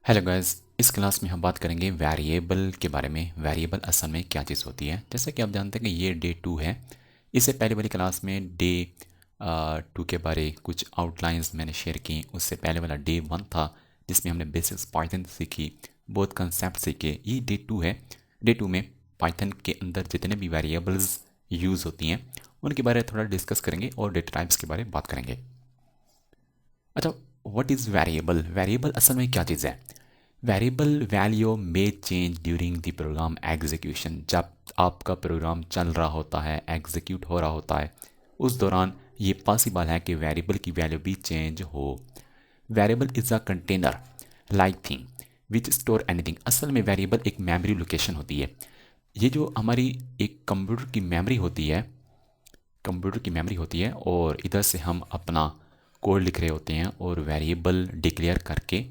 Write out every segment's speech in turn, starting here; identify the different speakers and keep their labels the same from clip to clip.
Speaker 1: Hello guys, इस class में हम बात करेंगे वेरिएबल के बारे में। वेरिएबल असल में क्या चीज़ होती है। जैसे कि आप जानते हैं कि ये डे 2 है। इससे पहले वाली क्लास में डे 2 के बारे कुछ आउटलाइंस मैंने शेयर की। उससे पहले वाला डे 1 था जिसमें हमने बेसिक्स पाइथन सीखी, बहुत कंसेप्ट सीखे। ये डे 2 है। डे 2 में पाइथन के अंदर जितने भी वेरिएबल्स यूज़ होती हैं उनके बारे में थोड़ा डिस्कस करेंगे और डेटा टाइप्स के बारे में बात करेंगे। अच्छा, व्हाट इज़ वेरिएबल? वेरिएबल असल में क्या चीज़ है? वेरिएबल वैल्यू में change during the program execution. जब आपका प्रोग्राम चल रहा होता है, एग्जीक्यूट हो रहा होता है, उस दौरान ये पॉसिबल है कि वेरिएबल की वैल्यू भी चेंज हो। Variable is a container like thing which store anything. असल में वेरिएबल एक मेमोरी लोकेशन होती है। ये जो हमारी एक कंप्यूटर की मेमोरी होती है और इधर से हम अपना कोड लिख रहे होते हैं और वेरिएबल डिक्लेयर करके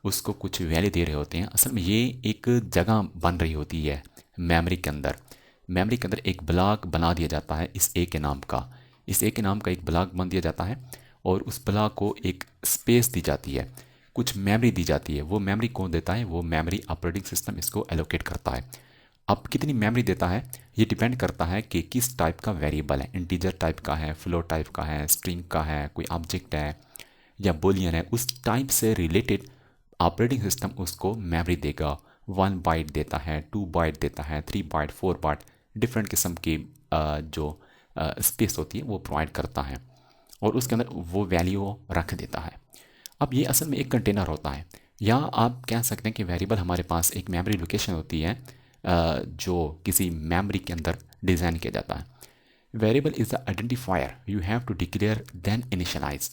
Speaker 1: उसको कुछ वैल्यू दे रहे होते हैं। असल में ये एक जगह बन रही होती है मेमोरी के अंदर। मेमोरी के अंदर एक ब्लॉक बना दिया जाता है इस ए के नाम का। इस ए के नाम का एक ब्लॉक बन दिया जाता है और उस ब्लॉक को एक स्पेस दी जाती है, कुछ मेमोरी दी जाती है। वो मेमोरी कौन देता है? वो मेमोरी ऑपरेटिंग सिस्टम इसको एलोकेट करता है। अब कितनी मेमोरी देता है ये डिपेंड करता है कि किस टाइप का वेरिएबल है। इंटीजर टाइप का है, फ्लोट टाइप का है, स्ट्रिंग का है, कोई ऑब्जेक्ट है या बोलियन है। उस टाइप से रिलेटेड ऑपरेटिंग सिस्टम उसको मेमोरी देगा। 1 बाइट देता है, 2 बाइट देता है, 3 बाइट, 4 बाइट, डिफरेंट किस्म की जो स्पेस होती है वो प्रोवाइड करता है और उसके अंदर वो वैल्यू रख देता है। अब ये असल में एक कंटेनर होता है, या आप कह सकते हैं कि वेरिएबल हमारे पास एक मेमोरी लोकेशन होती है जो किसी मेमोरी के अंदर डिज़ाइन किया जाता है। Variable is the identifier you have to declare then initialise.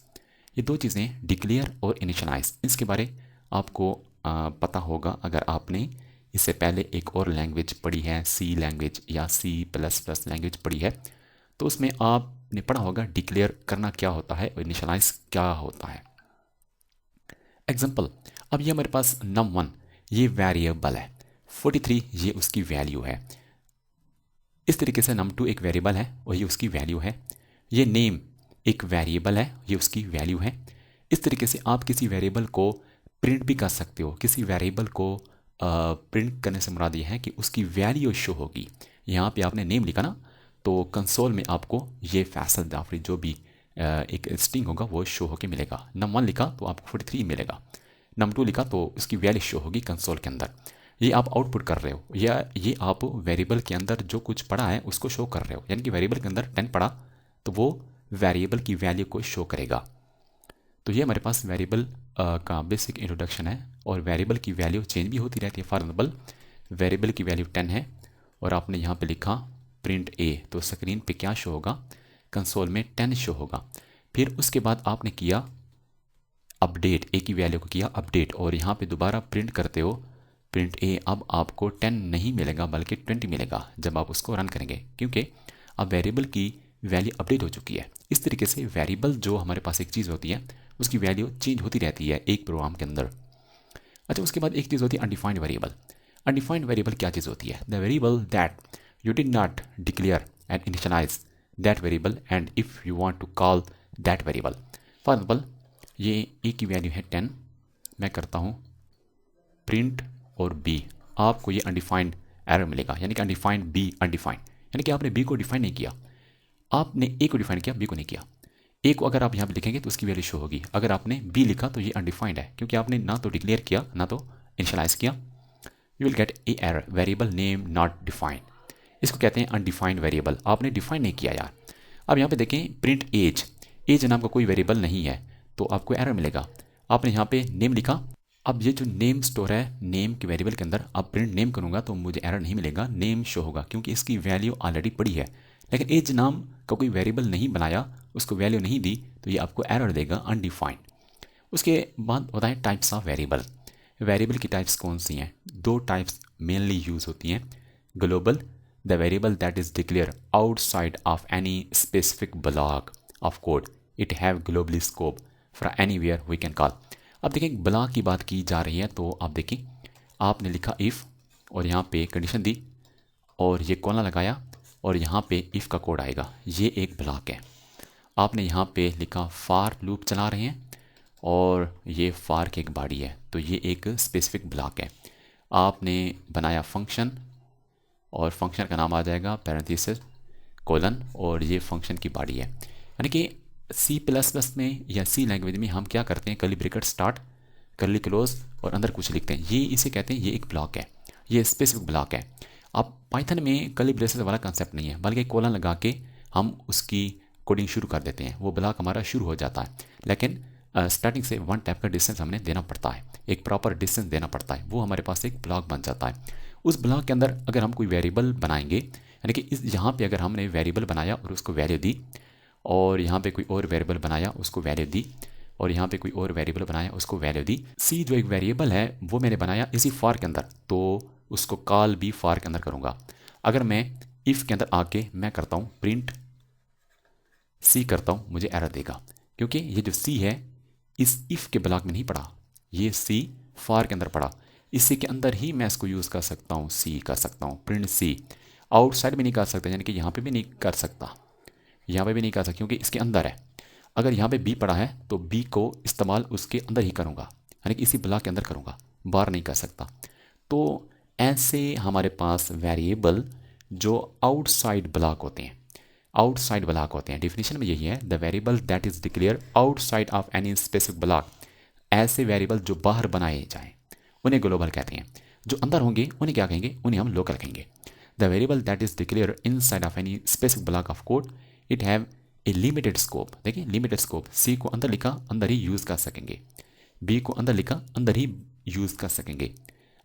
Speaker 1: ये दो चीज़ें, डिक्लेयर और इनिशियलाइज, इसके बारे आपको पता होगा अगर आपने इससे पहले एक और लैंग्वेज पढ़ी है, सी लैंग्वेज या C++ लैंग्वेज पढ़ी है, तो उसमें आपने पढ़ा होगा डिक्लेयर करना क्या होता है और इनिशियलाइज क्या होता है। एग्जाम्पल, अब ये हमारे पास num1 ये वेरिएबल है, 43 ये उसकी वैल्यू है। इस तरीके से num2 एक वेरिएबल है और ये उसकी वैल्यू है। ये नेम एक वेरिएबल है, ये उसकी वैल्यू है। इस तरीके से आप किसी वेरिएबल को प्रिंट भी कर सकते हो। किसी वेरिएबल को प्रिंट करने से मुराद ये है कि उसकी वैल्यू शो होगी। यहाँ पे आपने नेम लिखा ना, तो कंसोल में आपको ये फैसल जाफरी जो भी एक स्ट्रिंग होगा वो शो होकर मिलेगा। num1 लिखा तो आपको 43 मिलेगा, num2 लिखा तो उसकी वैल्यू शो होगी कंसोल के अंदर। ये आप आउटपुट कर रहे हो या ये आप वेरिएबल के अंदर जो कुछ पढ़ा है उसको शो कर रहे हो। यानी कि वेरिएबल के अंदर 10 पढ़ा तो वो वेरिएबल की वैल्यू को शो करेगा। तो ये हमारे पास वेरिएबल का बेसिक इंट्रोडक्शन है और वेरिएबल की वैल्यू चेंज भी होती रहती है। फॉर एग्जाम्पल, वेरिएबल की वैल्यू 10 है और आपने यहाँ पे लिखा प्रिंट ए, तो स्क्रीन पे क्या शो होगा? कंसोल में 10 शो होगा। फिर उसके बाद आपने किया अपडेट, ए की वैल्यू को किया अपडेट और यहाँ पे दोबारा प्रिंट करते हो प्रिंट ए। अब आपको 10 नहीं मिलेगा बल्कि 20 मिलेगा जब आप उसको रन करेंगे, क्योंकि अब वेरिएबल की वैल्यू अपडेट हो चुकी है। इस तरीके से वेरिएबल जो हमारे पास एक चीज़ होती है उसकी वैल्यू चेंज होती रहती है एक प्रोग्राम के अंदर। अच्छा, उसके बाद एक चीज़ होती है अनडिफाइंड वेरिएबल। अनडिफाइंड वेरिएबल क्या चीज़ होती है? The variable that you did not declare and initialise that variable and if you want to call that variable. For example, ये ए की वैल्यू है 10, मैं करता हूँ प्रिंट और बी, आपको ये अनडिफाइंड एरर मिलेगा। यानी कि अनडिफाइंड बी अनडिफाइंड, यानी कि आपने बी को डिफाइन नहीं किया, आपने ए को डिफाइन किया, बी को नहीं किया। ए को अगर आप यहाँ पे लिखेंगे तो उसकी वैल्यू शो होगी। अगर आपने बी लिखा तो ये अनडिफाइंड है क्योंकि आपने ना तो डिक्लेयर किया ना तो इनिशियलाइज किया। You will get A error, variable name not defined. इसको कहते हैं अनडिफाइंड वेरिएबल, आपने डिफाइन नहीं किया यार। अब यहाँ पे देखें प्रिंट एज, एज नाम का कोई वेरिएबल नहीं है तो आपको एरर मिलेगा। आपने यहाँ पे नेम लिखा, अब ये जो नेम स्टोर है, नेम के वेरिएबल के अंदर अब प्रिंट नेम करूँगा तो मुझे एरर नहीं मिलेगा, नेम शो होगा क्योंकि इसकी वैल्यू ऑलरेडी पड़ी है। लेकिन एज नाम का कोई वेरिएबल नहीं बनाया, उसको वैल्यू नहीं दी, तो ये आपको एरर देगा अनडिफाइंड। उसके बाद होता है टाइप्स ऑफ वेरिएबल। वेरिएबल की टाइप्स कौन सी हैं? दो टाइप्स मेनली यूज़ होती हैं। Global, the variable that is declare outside of any specific block of code, it have globally scope for anywhere we can call. अब देखिए block की बात की जा रही है तो आप देखिए आपने लिखा इफ़ और यहाँ पे कंडीशन दी और ये कोना लगाया और यहाँ पे इफ़ का कोड आएगा, ये एक ब्लॉक है। आपने यहाँ पे लिखा फार लूप चला रहे हैं और ये फार की एक बॉडी है, तो तो ये एक स्पेसिफिक ब्लॉक है। आपने बनाया फंक्शन और फंक्शन का नाम आ जाएगा पैरेंथेसिस कोलन और ये फंक्शन की बॉडी है। यानी कि C++ में या सी लैंग्वेज में हम क्या करते हैं, curly bracket start, curly close और अंदर कुछ लिखते हैं, ये इसे कहते हैं ये एक ब्लॉक है, ये स्पेसिफिक ब्लॉक है। अब पाइथन में कर्ली ब्रेसेस वाला कंसेप्ट नहीं है, बल्कि कोलन लगा के हम उसकी कोडिंग शुरू कर देते हैं, वो ब्लॉक हमारा शुरू हो जाता है। लेकिन स्टार्टिंग से वन टाइप का डिस्टेंस हमने देना पड़ता है, एक प्रॉपर डिस्टेंस देना पड़ता है, वो हमारे पास एक ब्लॉक बन जाता है। उस ब्लॉक के अंदर अगर हम कोई वेरिएबल बनाएंगे, यानी कि इस यहाँ पे अगर हमने वेरिएबल बनाया और उसको वैल्यू दी, और यहाँ पे कोई और वेरिएबल बनाया उसको वैल्यू दी, और यहाँ पे कोई और वेरिएबल बनाया उसको वैल्यू दी। सी जो एक वेरिएबल है वो मैंने बनाया इसी फॉर के अंदर, तो उसको कॉल भी फॉर के अंदर करूँगा। अगर मैं इफ़ के अंदर आके मैं करता हूँ प्रिंट सी करता हूँ, मुझे एरर देगा, क्योंकि ये जो सी है इस इफ़ के ब्लॉक में नहीं पड़ा, ये सी फॉर के अंदर पड़ा। इसी के अंदर ही मैं इसको यूज़ कर सकता हूँ, सी कर सकता हूँ, प्रिंट सी। आउटसाइड में नहीं कर सकता, यानी कि यहाँ पे भी नहीं कर सकता, यहाँ पे भी नहीं कर सकता, क्योंकि इसके अंदर है। अगर यहाँ पे बी पड़ा है तो बी को इस्तेमाल उसके अंदर ही करूँगा, यानी कि इसी ब्लॉक के अंदर करूँगा, बाहर नहीं कर सकता। तो ऐसे हमारे पास वेरिएबल जो आउटसाइड ब्लॉक होते हैं, आउटसाइड ब्लॉक होते हैं, डिफिनेशन में यही है, the variable that is declare outside of any specific block. ऐसे वेरिएबल जो बाहर बनाए जाएं उन्हें ग्लोबल कहते हैं, जो अंदर होंगे उन्हें क्या कहेंगे, उन्हें हम लोकल कहेंगे। The variable that is declare inside of any specific block of code, it have a limited scope. देखिए लिमिटेड स्कोप, सी को अंदर लिखा अंदर ही यूज़ कर सकेंगे, बी को अंदर लिखा अंदर ही यूज़ कर सकेंगे।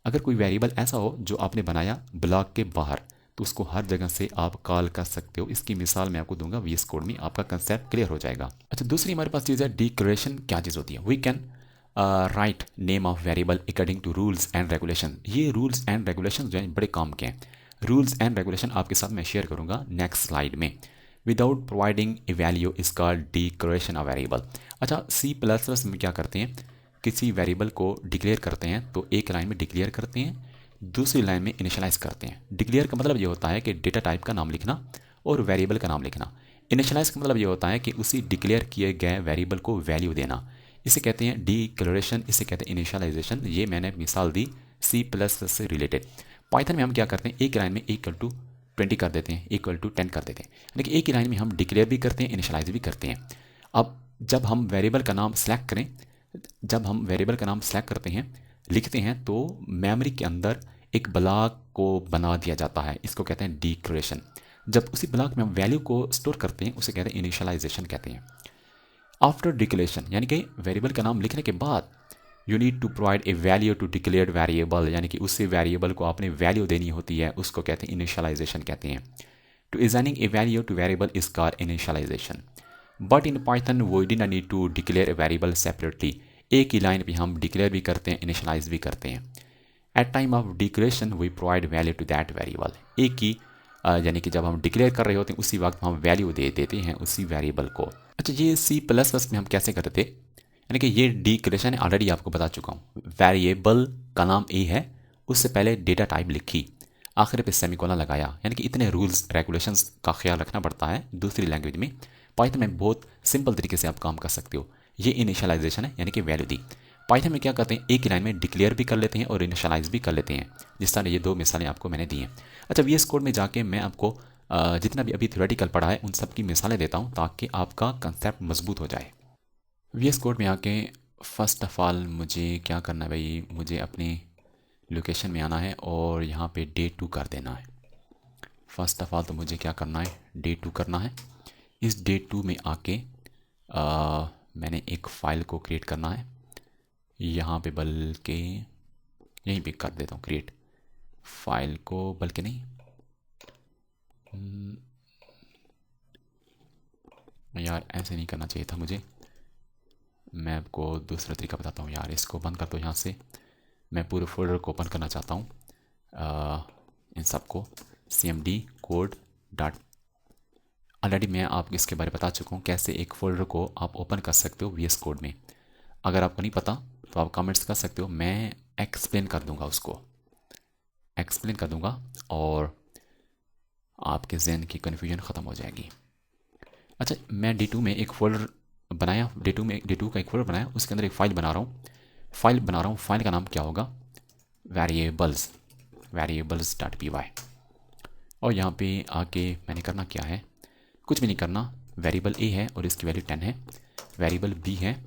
Speaker 1: अगर कोई वेरिएबल ऐसा हो जो आपने बनाया ब्लॉक के बाहर, तो उसको हर जगह से आप कॉल कर सकते हो। इसकी मिसाल मैं आपको दूंगा VS कोड में, आपका कंसेप्ट क्लियर हो जाएगा। अच्छा, दूसरी हमारे पास चीज़ है डिक्लेरेशन। क्या चीज़ होती है, we can write name of variable according to rules and regulation. ये रूल्स एंड रेगुलेशन जो हैं बड़े काम के हैं। रूल्स एंड रेगुलेशन आपके साथ मैं शेयर करूंगा नेक्स्ट स्लाइड में। Without providing A value is called declaration of variable. अच्छा, C++ में क्या करते हैं, किसी वेरिएबल को डिक्लेयर करते हैं तो एक लाइन में डिक्लेयर करते हैं, दूसरी लाइन में इनिशियलाइज करते हैं। डिक्लेयर का मतलब ये होता है कि डेटा टाइप का नाम लिखना और वेरिएबल का नाम लिखना। इनिशियलाइज का मतलब ये होता है कि उसी डिक्लेयर किए गए वेरिएबल को वैल्यू देना। इसे कहते हैं डिक्लेरेशन, इसे कहते हैं इनिशियलाइजेशन। ये मैंने मिसाल दी C++ से रिलेटेड। पाइथन में हम क्या करते हैं, एक लाइन में इक्वल टू 20 कर देते हैं, इक्वल टू 10 कर देते हैं, यानी कि एक ही लाइन में हम डिक्लेयर भी करते हैं, इनिशियलाइज भी करते हैं। अब जब हम वेरिएबल का नाम सेलेक्ट करें, जब हम वेरिएबल का नाम सेलेक्ट करते हैं, लिखते हैं, तो मेमोरी के अंदर एक ब्लॉक को बना दिया जाता है, इसको कहते हैं डिक्लेरेशन। जब उसी ब्लॉक में हम वैल्यू को स्टोर करते हैं, उसे कहते हैं इनिशियलाइजेशन कहते हैं। आफ्टर डिक्लेरेशन, यानी कि वेरिएबल का नाम लिखने के बाद you need to provide a value to declared variable, यानी कि उसी वेरिएबल को आपने वैल्यू देनी होती है, उसको कहते हैं इनिशियलाइजेशन कहते हैं। To assigning a value to variable is called initialisation. But in Python we did not need to declare a variable separately. एक ही लाइन पे हम डिक्लेयर भी करते हैं, इनिशियलाइज भी करते हैं। At time of declaration we provide value to that variable. एक ही यानी कि जब हम डिक्लेयर कर रहे होते हैं उसी वक्त हम वैल्यू दे देते हैं उसी वेरिएबल को। अच्छा, ये C++ में हम कैसे करते थे, यानी कि ये डिक्लेरेशन ऑलरेडी आपको बता चुका हूँ। वेरिएबल का नाम ए है, उससे पहले डेटा टाइप लिखी, आखिर पे सेमीकोलन लगाया, यानी कि इतने रूल्स रेगुलेशंस का ख्याल रखना पड़ता है। दूसरी लैंग्वेज में, पाइथन में बहुत सिंपल तरीके से आप काम कर सकते हो। ये इनिशियलाइजेशन है, यानी कि वैल्यू दी। पाइथन में क्या करते हैं, एक लाइन में डिक्लेयर भी कर लेते हैं और इनिशियलाइज भी कर लेते हैं, जिस तरह ये दो मिसालें आपको मैंने दी हैं। अच्छा, VS कोड में जाके मैं आपको जितना भी अभी थ्योरेटिकल पढ़ा है उन सब की मिसालें देता हूँ, ताकि आपका कंसेप्ट मजबूत हो जाए। VS कोड में आके फ़र्स्ट ऑफ ऑल मुझे क्या करना है भाई, मुझे अपनी लोकेशन में आना है और यहाँ पे day 2 कर देना है। फर्स्ट ऑफ ऑल तो मुझे क्या करना है, day 2 करना है। इस day 2 में आके मैंने एक फ़ाइल को क्रिएट करना है, यहाँ पे बल्कि यहीं पे कर देता हूँ क्रिएट फाइल को, बल्कि नहीं, यार ऐसे नहीं करना चाहिए था मुझे। मैं आपको दूसरा तरीका बताता हूँ यार, इसको बंद कर दो यहाँ से। मैं पूरे फोल्डर को ओपन करना चाहता हूँ, इन सबको cmd कोड डॉट। ऑलरेडी मैं आपको इसके बारे में बता चुका हूँ कैसे एक फ़ोल्डर को आप ओपन कर सकते हो VS कोड में। अगर आपको नहीं पता तो आप कमेंट्स कर सकते हो, मैं एक्सप्लेन कर दूंगा, उसको एक्सप्लेन कर दूंगा और आपके जहन की कन्फ्यूजन ख़त्म हो जाएगी। अच्छा, मैं D2 में एक फ़ोल्डर बनाया, D2 का एक फ़ोल्डर बनाया, उसके अंदर एक फ़ाइल बना रहा हूँ। फाइल बना रहा हूँ, फाइल का नाम क्या होगा, वेरिएबल्स डॉट पी वाई। और यहाँ पे आके मैंने करना क्या है, कुछ भी नहीं करना। वेरिएबल ए है और इसकी वैल्यू 10 है, वेरिएबल बी है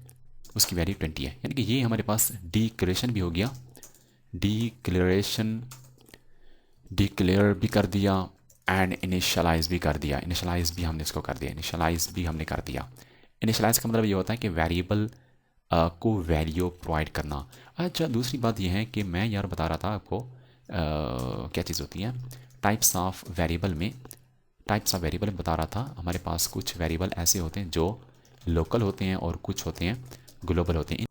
Speaker 1: उसकी वैल्यू 20 है। यानी कि ये हमारे पास डिक्लेरेशन भी हो गया, डिक्लेयर भी कर दिया एंड इनिशियलाइज भी कर दिया। इनिशियलाइज भी हमने इसको कर दिया, इनिशियलाइज भी हमने कर दिया। इनिशियलाइज का मतलब ये होता है कि वेरिएबल को वैल्यू प्रोवाइड करना। अच्छा, दूसरी बात ये है कि मैं यार बता रहा था आपको क्या चीज़ होती है टाइप्स ऑफ वेरिएबल में। टाइप्स ऑफ वेरिएबल में बता रहा था हमारे पास कुछ वेरिएबल ऐसे होते हैं जो लोकल होते हैं और कुछ होते हैं ग्लोबल होते हैं।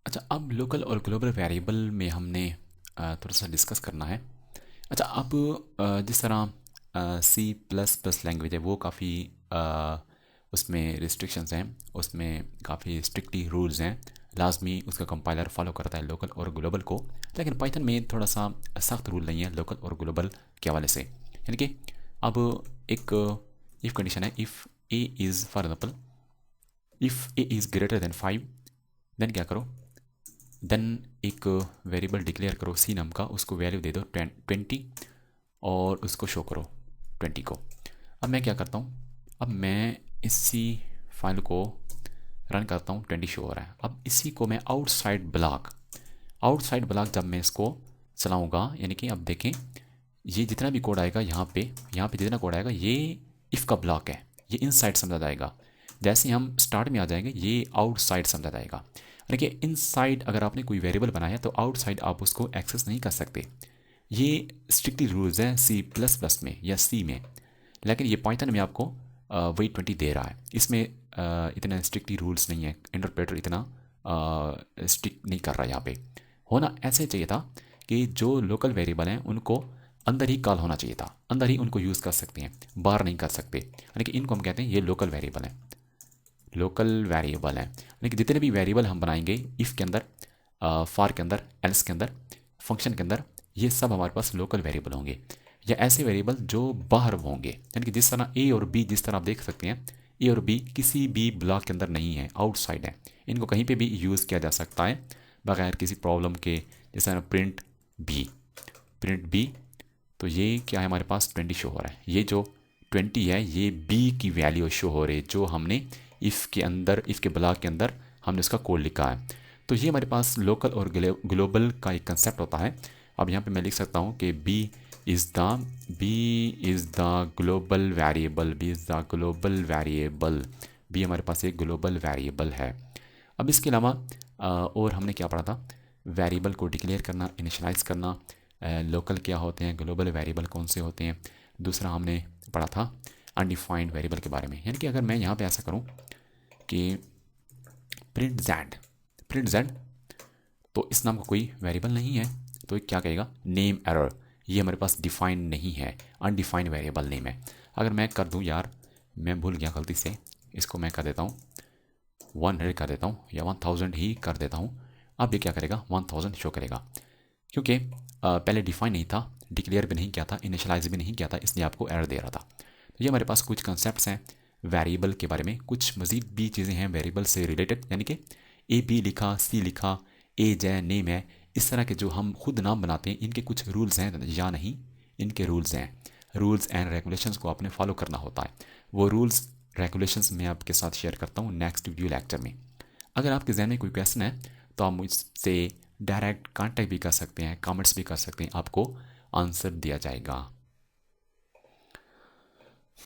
Speaker 1: अच्छा, अब लोकल और ग्लोबल वेरिएबल में हमने थोड़ा सा डिस्कस करना है। अच्छा, अब जिस तरह सी प्लस प्लस लैंग्वेज है वो काफ़ी उसमें रिस्ट्रिक्शंस हैं, उसमें काफ़ी स्ट्रिक्टली रूल्स हैं, लाजमी उसका कंपाइलर फॉलो करता है लोकल और ग्लोबल को। लेकिन पाइथन में थोड़ा सा सख्त रूल नहीं है लोकल और ग्लोबल के हवाले से। यानी कि अब एक इफ़ कंडीशन है, if A is for example if A is greater than 5, then क्या करो, देन एक वेरिएबल डिक्लेयर करो सी नाम का, उसको वैल्यू दे दो 20 और उसको शो करो 20 को। अब मैं क्या करता हूँ, अब मैं इसी फाइल को रन करता हूँ, 20 शो हो रहा है। अब इसी को मैं आउटसाइड ब्लॉक जब मैं इसको चलाऊँगा, यानी कि अब देखें ये जितना भी कोड आएगा यहाँ पे जितना कोड आएगा ये इफ़ का ब्लॉक है, ये इनसाइड समझा जाएगा। जैसे ही हम स्टार्ट में आ जाएंगे ये आउटसाइड समझा जाएगा। देखिए इनसाइड अगर आपने कोई वेरिएबल बनाया तो आउटसाइड आप उसको एक्सेस नहीं कर सकते। ये स्ट्रिक्टली रूल्स है सी प्लस प्लस में या सी में, लेकिन ये पाइथन में आपको वही 20 दे रहा है। इसमें इतना स्ट्रिक्टली रूल्स नहीं है, इंटरप्रेटर इतना स्ट्रिक्ट नहीं कर रहा है। यहाँ पे होना ऐसे चाहिए था कि जो लोकल वेरिएबल हैं उनको अंदर ही कॉल होना चाहिए था, अंदर ही उनको यूज़ कर सकते हैं, बाहर नहीं कर सकते। यानी कि इनको हम कहते हैं ये लोकल वेरिएबल हैं, यानी कि जितने भी वेरिएबल हम बनाएंगे इफ़ के अंदर, फॉर के अंदर, एल्स के अंदर, फंक्शन के अंदर, ये सब हमारे पास लोकल वेरिएबल होंगे या ऐसे वेरिएबल जो बाहर होंगे। यानी कि जिस तरह ए और बी, जिस तरह आप देख सकते हैं ए और बी किसी भी ब्लॉक के अंदर नहीं है, आउटसाइड है। इनको कहीं पे भी यूज़ किया जा सकता है बगैर किसी प्रॉब्लम के। जैसे प्रिंट बी, तो ये क्या है हमारे पास 20 शो हो रहा है। ये जो 20 है ये बी की वैल्यू शो हो रही है जो हमने इफ़ के अंदर, इफ़ के ब्लॉक के अंदर हमने उसका कोड लिखा है। तो ये हमारे पास लोकल और ग्लोबल का एक कंसेप्ट होता है। अब यहाँ पे मैं लिख सकता हूँ कि B is the global variable, B हमारे पास एक ग्लोबल वेरिएबल है। अब इसके अलावा और हमने क्या पढ़ा था, वेरिएबल को डिक्लेयर करना, इनिशियलाइज करना, लोकल क्या होते हैं, ग्लोबल वेरिएबल कौन से होते हैं। दूसरा हमने पढ़ा था अनडिफाइंड वेरिएबल के बारे में। यानी कि अगर मैं यहाँ पे ऐसा करूँ कि प्रिंट जेड, तो इस नाम का कोई वेरिएबल नहीं है, तो क्या कहेगा, नेम एरर, ये हमारे पास डिफाइंड नहीं है, अनडिफाइंड वेरिएबल नेम है। अगर मैं कर दूँ यार, मैं भूल गया गलती से, इसको मैं कर देता हूँ 100 कर देता हूँ या 1000 ही कर देता हूँ। अब ये क्या करेगा, 1000 शो करेगा, क्योंकि पहले डिफाइन नहीं था, डिक्लेयर भी नहीं किया था, इनिशियलाइज भी नहीं किया था, इसलिए आपको एरर दे रहा था। तो ये हमारे पास कुछ कंसेप्ट्स हैं वेरिएबल के बारे में। कुछ मज़ीद भी चीज़ें हैं वेरिएबल से रिलेटेड, यानी कि ए बी लिखा, सी लिखा, एज है, नेम है, इस तरह के जो हम खुद नाम बनाते हैं इनके कुछ रूल्स हैं या नहीं, इनके रूल्स हैं। रूल्स एंड रेगुलेशंस को आपने फॉलो करना होता है। वो रूल्स रेगुलेशंस मैं आपके साथ शेयर करता हूँ नेक्स्ट वीडियो लेक्चर में। अगर आपके जहन में कोई क्वेश्चन है तो आप मुझसे डायरेक्ट कांटेक्ट भी कर सकते हैं, कमेंट्स भी कर सकते हैं, आपको आंसर दिया जाएगा।